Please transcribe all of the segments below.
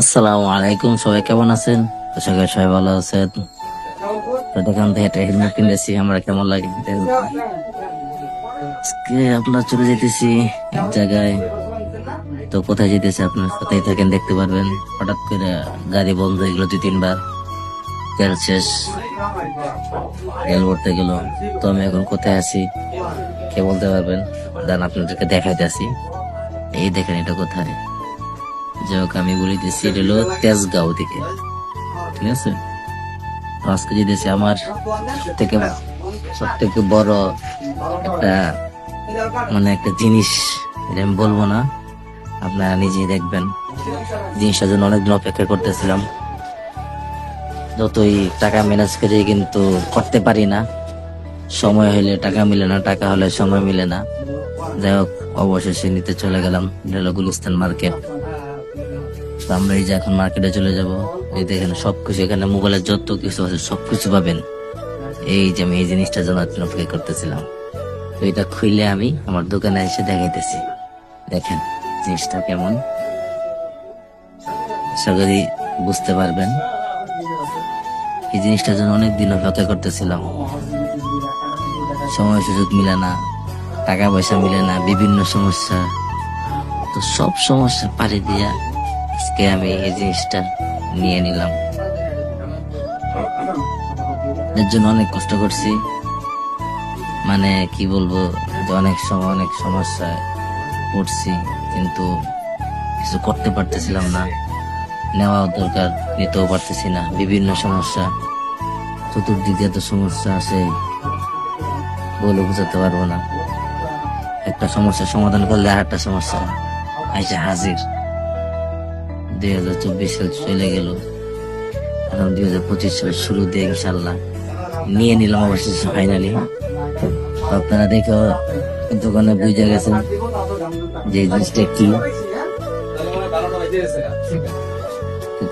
আসসালামু আলাইকুম, সবাই কেমন আছেন? আশা করি সবাই ভালো আছেন। তো দোকান থেকে একটা হেলমেট কিনেছি, আমরা কেমন লাগে আজকে আপনার চলে যেতেছি এক জায়গায়। তো কোথায় যেতেছি আপনার সাথেই থাকেন, দেখতে পারবেন। হঠাৎ করে গাড়ি বন্ধ হয়ে গেল 2-3 বার, তেল শেষ, তেল ভরতে গেল। তো আমি এখন কোথায় আছি কে বলতে পারবেন? দান আপনাদেরকে দেখাইতে আছি। এই দেখেন এটা কোথায়। যাই হোক, আমি বলিতেছি এটা হলো তেজগাঁও দিকে, ঠিক আছে? তো আজকে যেতেছি আমার থেকে সব থেকে বড় একটা একটা জিনিস, এটা আমি বলবো না, আপনারা নিজেই দেখবেন। জিনিসটার জন্য অনেকদিন অপেক্ষা করতেছিলাম। যতই টাকা ম্যানেজ করে কিন্তু করতে পারি না, সময় হলে টাকা মিলে না, টাকা হলে সময় মিলে না। যাই হোক, অবশেষে নিতে চলে গেলাম। এটা হলো গুলিস্তান মার্কেট। তো আমরা এই যে এখন মার্কেটে চলে যাব। এই দেখেন সবকিছু, এখানে মোবাইলের যত কিছু আছে সবকিছু পাবেন। এই যে আমি এই জিনিসটার জন্য অপেক্ষা করতেছিলাম। তো এটা খুইলে আমি আমার দোকানে এসে দেখাইতেছি। দেখেন জিনিসটা কেমন, আশা করি বুঝতে পারবেন। এই জিনিসটার জন্য অনেকদিন অপেক্ষা করতেছিলাম। সময় সুযোগ মিলে না, টাকা পয়সা মিলে না, বিভিন্ন সমস্যা। তো সব সমস্যা পাড়ি দিয়া আজকে আমি এই জিনিসটা নিয়ে নিলাম। এর জন্য অনেক কষ্ট করছি, কি বলবো, যে অনেক সময় অনেক সমস্যায় পড়ছি, কিন্তু কিছু করতে পারতেছিলাম না। নেওয়া দরকার, নিতেও পারতেছি না, বিভিন্ন সমস্যা। চতুর্দিকে এত সমস্যা আছে, বলে বোঝাতে পারবো না। একটা সমস্যার সমাধান করলে আর একটা সমস্যা আইসা হাজির। 2024 সাল চলে গেল, এখন 2025 সালের শুরু দিয়ে ইনশাল্লাহ নিয়ে নিলাম অবশেষে ফাইনালি। আপনারা দেখো দোকানে বুঝে গেছেন যে এই জিনিসটা কি।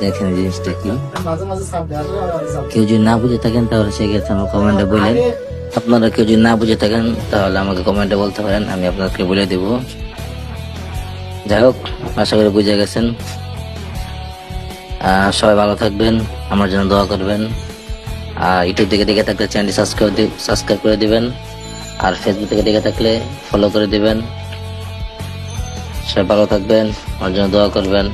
দেখেন জিনিসটা কি, কেউ যদি না বুঝে থাকেন তাহলে সেক্ষেত্রে আমার কমেন্টে বলেন। আপনারা কেউ যদি না বুঝে থাকেন তাহলে আমাকে কমেন্টে বলতে পারেন, আমি আপনাকে বলে দিব। যাই হোক, আশা করি বুঝে গেছেন। সবাই ভালো থাকবেন, আমার জন্য দোয়া করবেন। আর ইউটিউব থেকে দেখে থাকলে চ্যানেলটি সাবস্ক্রাইব করে দিবেন, আর ফেসবুক থেকে দেখে থাকলে ফলো করে দিবেন। সবাই ভালো থাকবেন, আমার জন্য দোয়া করবেন।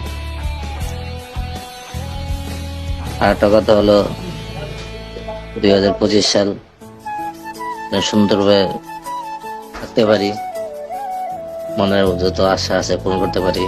আর একটা কথা হলো, 2025 সাল সুন্দরভাবে থাকতে পারি, মনের যত আশা আছে পূরণ করতে পারি।